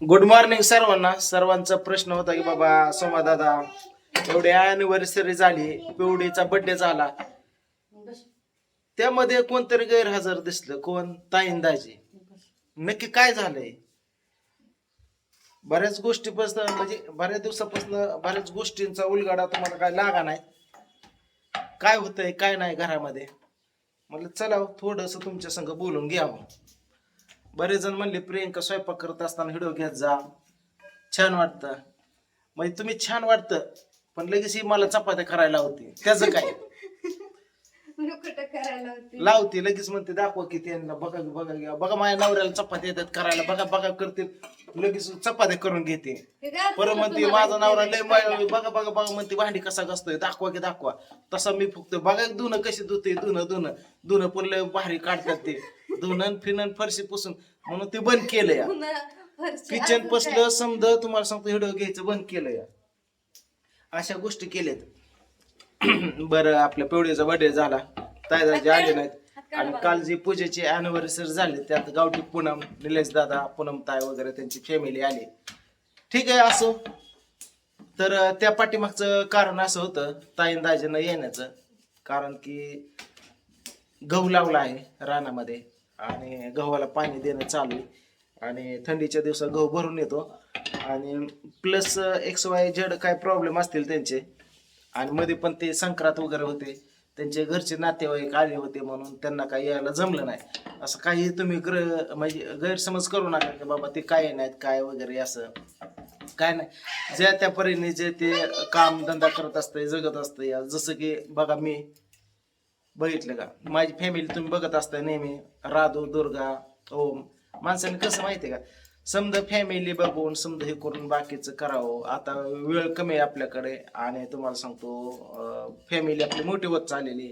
Good morning सर्वांना. सर्वांचा प्रश्न होता की बाबा सोमा दादा एवढी अॅनिव्हर्सरी झाली, पिवडीचा बर्थडे झाला, त्यामध्ये कोणतरी गैरहजर दिसलं. कोण? ताईंदाजी. नक्की काय झालंय? बऱ्याच गोष्टीपासून म्हणजे बऱ्याच दिवसापासून बऱ्याच गोष्टींचा उलगडा तुम्हाला काय लागा नाही. काय होतंय काय नाही घरामध्ये. म्हटलं चला थोडस तुमच्या संग बोलून घ्यावं. बरेच जण म्हणले प्रियंका स्वयंपाक करत असताना व्हिडिओ घेत जा, छान वाटतं. म्हणजे तुम्ही छान वाटतं पण लगेच ही मला चपात्या करायला होती, त्याचं काय? लावते लगेच म्हणते दाखवा की त्यांना, बघा बघा घ्या बघा माझ्या नवऱ्याला चपात्या येतात करायला, बघा बघा करते, लगेच चपात्या करून घेते. परत म्हणते माझा नवरा लय बघा बघा बघा म्हणते भांडी कसा घासतोय, दाखवा की दाखवा. तसा मी फक्त बघा धुणं कशी धुते, धुणं धुणं धुणं पण लय भारी काढतात ते, धुणं फिनन फरशी पुसून. म्हणून ते बंद केलं या किचन पसलं समज तुम्हाला सांगतो व्हिडिओ घ्यायचं बंद केलं या. अशा गोष्टी केल्यात. बरं आपल्या पिवळीचा बर्थडे झाला, ताईदाजी आले नाहीत आणि काल जी पूजेची अॅनिव्हर्सरी झाली त्यात गावठी पूनम, निलेश दादा, पूनम ताई वगैरे त्यांची फॅमिली आली. ठीक आहे असो. तर त्या पाठीमागचं कारण असं होतं ताईंदाजींना येण्याचं, कारण की गहू लावला आहे रानामध्ये आणि गव्हाला पाणी देणं चालू आहे आणि थंडीच्या दिवसात गहू भरून येतो आणि प्लस XYZ काय प्रॉब्लेम असतील त्यांचे. आणि मध्ये पण ते संक्रांत वगैरे होते, त्यांचे घरचे नातेवाईक आले होते म्हणून त्यांना काही यायला जमलं नाही. असं काही तुम्ही म्हणजे गैरसमज करू नका की बाबा ते काय नाहीत काय वगैरे, असं काय नाही. ज्या त्या परीने जे ते काम धंदा करत असतंय, जगत असतंय. जसं की बघा मी बघितलं का, माझी फॅमिली तुम्ही बघत असताय नेहमी, राधू, दुर्गा, ओम. माणसाने कसं माहितीये का, समजा फॅमिली बघून समजा हे करून बाकीचं करावं. आता वेळ कमी आहे आपल्याकडे आणि तुम्हाला सांगतो फॅमिली आपली मोठी होत चाललेली.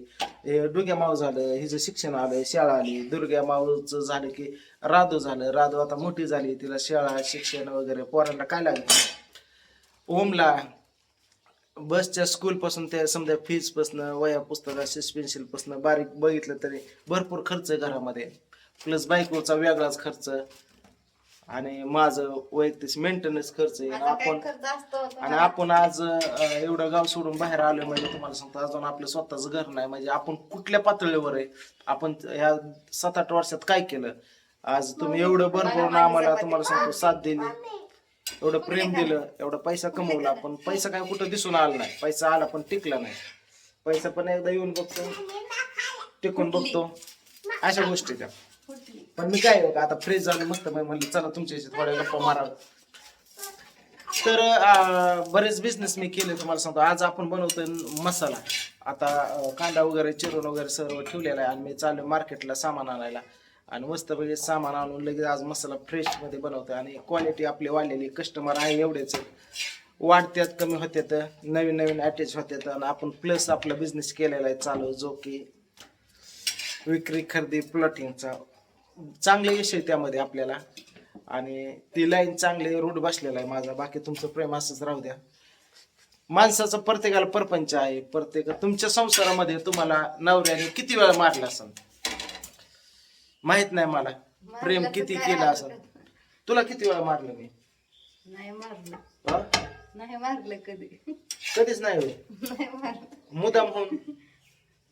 डुग्या माव झालं, हिचं शिक्षण आलं, शाळा आली. दुर्ग्या मावचं झालं की राधू झालं, राधू आता मोठी झाली, तिला शाळा शिक्षण वगैरे पोरांना काय लागलं. ओमला बसच्या स्कूल पासून त्या समजा फीज पासून, वया पुस्तका पेन्सिल पासून बारीक बघितलं तरी भरपूर खर्च आहे घरामध्ये. प्लस बायकोचा वेगळाच खर्च आणि माझं वैयक्तिक मेंटेनन्स खर्च आहे. आणि आपण आज एवढं गाव सोडून बाहेर आलोय म्हणजे तुम्हाला सांगतो अजून आपलं स्वतःच घर नाही. म्हणजे आपण कुठल्या पातळीवर आहे, आपण ह्या 7-8 वर्षात काय केलं. आज तुम्ही एवढं भरपूर आम्हाला तुम्हाला सांगतो साथ दिली, एवढं प्रेम दिलं, एवढा पैसा कमवला, पण पैसा काय कुठं दिसून आला नाही. पैसा आला पण टिकला नाही. पैसा पण एकदा येऊन बघतो, टिकून बघतो, अशा गोष्टी त्या. पण मी काय आता फ्रेश झालो मस्त, म्हणलं चला तुमच्याशी थोड्या गप्पा मारावं. तर बरेच बिझनेस मी केले तुम्हाला सांगतो. आज आपण बनवतोय मसाला. आता कांदा वगैरे चिरून वगैरे सर्व ठेवलेला आहे आणि मी चालू मार्केटला सामान आणायला आणि मस्तपैकी सामान आणून लगेच आज मसाला फ्रेश मध्ये बनवतोय. आणि क्वालिटी आपली वाढलेली, कस्टमर आहे एवढेच, वाढत्यात कमी होत्यात, नवीन नवीन अटॅच होत्यात. आणि आपण प्लस आपला बिझनेस केलेला आहे चालू, जो की विक्री खरेदी प्लॉटिंगचा. चांगले यश आहे त्यामध्ये आपल्याला आणि ती लाईन चांगले रूट बसलेला आहे माझा. बाकी तुमचं प्रेम असंच राहू द्या. माणसाचा प्रत्येकाला परपंच आहे. प्रत्येक तुमच्या संसारामध्ये तुम्हाला नवऱ्याने किती वेळा मारला असेल माहित नाही मला, प्रेम किती केलं असेल. तुला किती वेळा मारलं मी? नाही मारलं, नाही मारलं कधी, कधीच नाही होय. मुदाम होऊन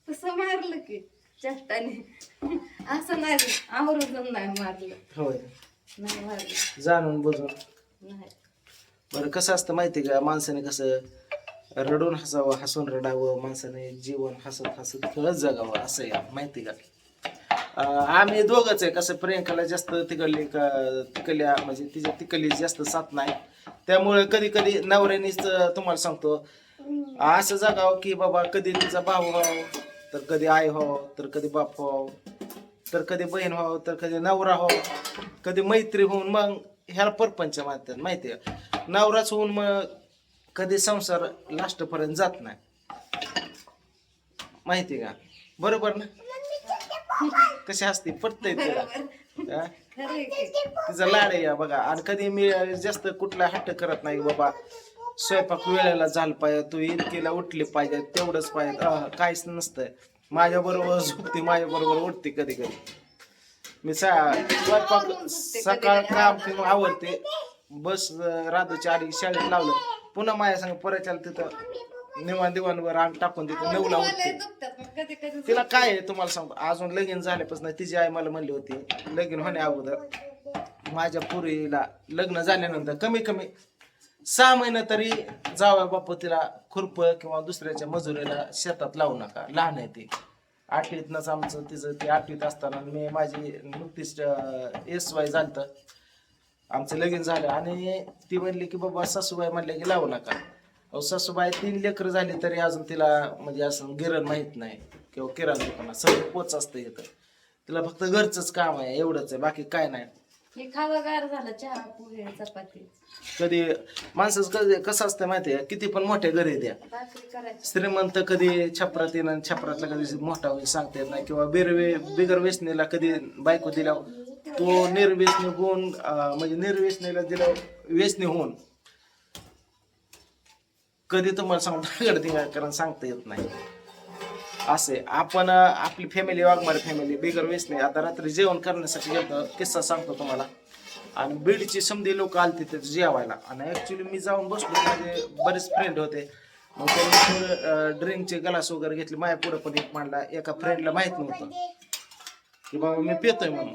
तसं मारलं की चेष्टाने, असं नाही आवर्जून नाही मारलं. होय, नाही मारलं जाणून बुजून नाही. बरं कसं असतं माहिती का, माणसाने कसं रडून हसावं, हसून रडावं. माणसाने जीवन हसत हसत खेळत जगावं, असं या माहिती का. आम्ही दोघंच आहे. कसं प्रियंकाला जास्त तिकडल्या म्हणजे तिच्या तिकडली जास्त साथ नाही, त्यामुळे कधी कधी नवऱ्यानेच तुम्हाला सांगतो असं जगावं की बाबा कधी तिचा भाऊ व्हावं, तर कधी आई व्हावं, तर कधी बाप व्हावं, तर कधी बहीण व्हावं, तर कधी नवरा व्हावं, कधी मैत्री होऊन मग ह्याला परपंच म्हणतात माहिती आहे. नवराच होऊन मग कधी संसार लास्ट पर्यंत जात नाही, माहिती का. बरोबर ना. कशी असते पटतंय तुला, तिचा लाड आहे बघा. आणि कधी मी जास्त कुठला हट्ट करत नाही बाबा स्वयंपाक वेळेला झाला पाहिजे, तू इतकीला उठली पाहिजे, तेवढंच पाहिजे, काहीच नसतंय. माझ्या बरोबर झोपते, माझ्या बरोबर उठते. कधी कधी मी स्वयंपाक सकाळ काम किंवा आवडते बस राधूची आली शाळेत लावलं पुन्हा माझ्या संग परत आलं तिथं निवान दिवाणवर अंग टाकून देतो 9ला उठते. दुखतात मग कधी कधी तिला काय आहे तुम्हाला सांगतो अजून लगीन झाल्यापासून तिची आई मला म्हणली होती लगीन होण्या अगोदर माझ्या पोरीला लग्न झाल्यानंतर कमी कमी 6 महिने तरी जावं बापू तिला खुरप किंवा दुसऱ्याच्या मजुरीला शेतात लावू नका. लहान आहे ती 8वीतनंच आमचं तिचं ती 8वीत असताना मी माझी नुकतीच SY झालं आमचं लगीन झालं आणि ती म्हणली की बाबा सासूबाई म्हणले की लावू नका. अहो सासूबाई 3 लेकरं झाली तरी अजून तिला म्हणजे असं गिरण माहित नाही किंवा किराणा दुकानात सगळं पोच असतं इथं. तिला फक्त घरचंच काम आहे एवढंच आहे बाकी काय नाही. हे खावा गार झालं चहा पोहे चपाती कधी माणसाचं कधी कसं असतं माहिती आहे किती पण मोठ्या घरी द्या भाकरी करायची श्रीमंत कधी छपरात येणं आणि छपरातला कधी मोठा होईल सांगता येत नाही किंवा बिगर व्यसनीला कधी बायको दिला तो निर्व्यसनी होऊन म्हणजे निर्व्यसनीला दिला व्यसनी होऊन कधी तुम्हाला सांगता कारण सांगता येत नाही. असे आपण आपली फॅमिली वाघमारे फॅमिली बिगर व्यसनी आता रात्री जेवण करण्यासाठी गेलो किस्सा सांगतो तुम्हाला आणि बीडची समधी लोक आलते तिथे जेवायला आणि ऍक्च्युली मी जाऊन बसलो माझे बरेच फ्रेंड होते मग त्यांनी थोडं ड्रिंकचे ग्लास वगैरे घेतले माझ्या पुढे पण एक मांडला एका फ्रेंडला माहित नव्हतं की बाबा मी पितोय म्हणून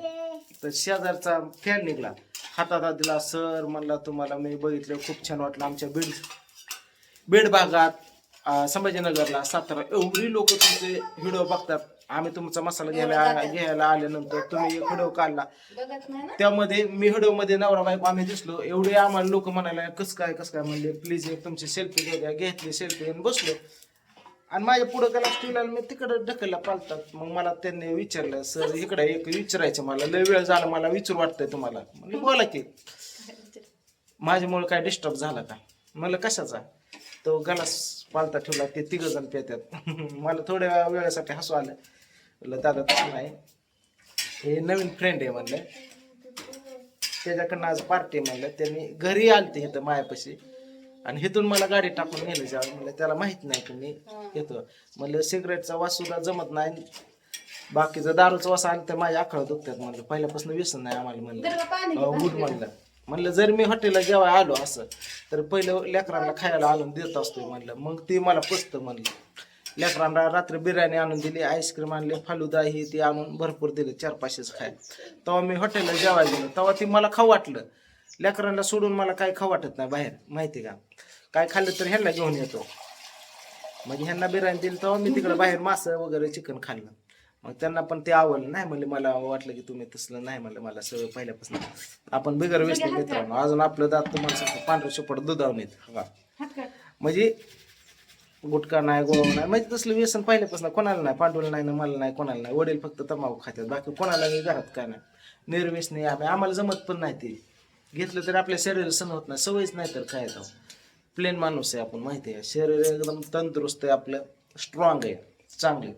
तर शेजारचा फॅन निघला हातात दिला सर म्हणला तुम्हाला मी बघितलं खूप छान वाटलं आमच्या बीड भागात संभाजीनगरला सातारा एवढी लोक तुमचे व्हिडिओ बघतात आम्ही तुमचा मसाला घ्यायला आल्यानंतर तुम्ही एक व्हिडिओ काढला त्यामध्ये मी व्हिडिओ मध्ये नवरा बायको आम्ही दिसलो एवढे आम्हाला लोक म्हणायला कसं काय म्हणले प्लीज एक तुमची सेल्फी घ्या घेतली सेल्फी घेऊन बसलो आणि माझ्या पुढे गेला स्टील मी तिकडं ढकलला पालतात मग मला त्यांनी विचारलं सर इकडे एक विचारायचं मला लय वेळ झाला मला विचारू वाटतंय तुम्हाला म्हणजे बोला की माझ्यामुळे काय डिस्टर्ब झाला का मला कशाचा तो गलास पालता ठेवला ते 3 जण पेतात मला थोड्या वेळासाठी हसू आलं म्हणलं दादा तसं नाही हे नवीन फ्रेंड आहे म्हणलं त्याच्याकडनं आज पार्टी म्हणलं त्यांनी घरी आलते इथं मायापाशी आणि हिथून मला गाडी टाकून नेलं जावं म्हणलं त्याला माहित नाही की मी येतो म्हणलं सिगरेटचा वास सुद्धा जमत नाही बाकीचा दारूचा वास आला तर माझ्या आखळा दुखतात म्हणलं पहिल्यापासून व्यसन नाही आम्हाला म्हणलं म्हणलं जर मी हॉटेलला जेव्हा आलो असं तर पहिलं लेकरांना खायला आणून देत असतोय म्हणलं मग ती मला पचतं म्हणलं लेकरांना रात्री बिर्याणी आणून दिली आईस्क्रीम आणले फालुदा ही ती आणून भरपूर दिले 4-5 खाय तेव्हा मी हॉटेलला जेवायला गेलो तेव्हा ती मला खाऊ वाटलं लेकरांना सोडून मला काय खाऊ वाटत नाही बाहेर माहिती का काय खाल्लं तर ह्यांना घेऊन येतो म्हणजे ह्यांना बिर्याणी दिली तेव्हा मी तिकडे बाहेर मासं वगैरे चिकन खाल्लं मग त्यांना पण ते आवडलं नाही म्हणले मला वाटलं की तुम्ही तसलं नाही म्हणलं मला सगळं पहिल्यापासून आपण बिगर व्यसनी मित्रांनो अजून आपलं दात तुम्हाला सांगतो पांढरं शुपट दुधावून येत म्हणजे गुटखा नाही गोवा नाही म्हणजे तसलं व्यसन पहिल्यापासून कोणाला नाही पांडुला नाही ना मला नाही कोणाला नाही वडील फक्त तंबाखू खातात बाकी कोणाला घरात काय नाही निर्व्यसनी आम्हाला जमत पण नाही ते घेतलं तर आपल्या शरीर सण होत नाही सवयच नाही तर काय तो प्लेन माणूस आहे आपण माहिती आहे शरीर एकदम तंदुरुस्त आहे आपलं स्ट्रॉंग आहे चांगले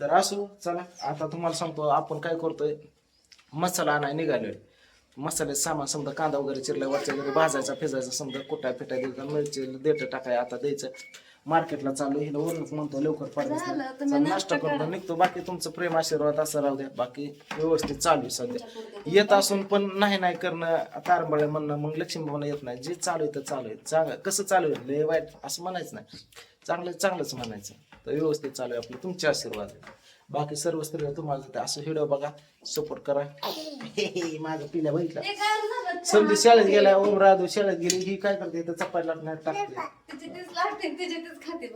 तर असो चला आता तुम्हाला सांगतो आपण काय करतोय मसाला आणाय निघालोय मसाले सामान समजा कांदा वगैरे चिरला वरच्या घरी भाजायचा फिजायचा समजा कुटा पिटा द्यायचा मिरची देठ टाकाय आता द्यायचं मार्केटला चालू हिला वरून म्हणतो लवकर पाडायचं नाश्ता करतो निघतो बाकी तुमचं प्रेम आशीर्वाद असं राहू द्या बाकी व्यवस्थित चालू आहे सध्या येत असून पण नाही करणं तारंबळे म्हणणं मग लक्ष्मी भावना येत नाही जे चालू आहे तर चालू आहे चांगलं कसं चालू आहे लय वाईट असं म्हणायचं नाही चांगलंच म्हणायचं तर व्यवस्थित चालू आहे आपलं तुमचे आशीर्वाद बाकी सर्व स्त्रिया तुम्हाला असं व्हिडिओ बघा सपोर्ट करा माझं पिल्या बघितलं समजी शाळेत गेला ओम राधू शाळेत गेली ही काय करते तर चपाती लाटण्यात टाकते तिची तीच लागते तिची तीच खाते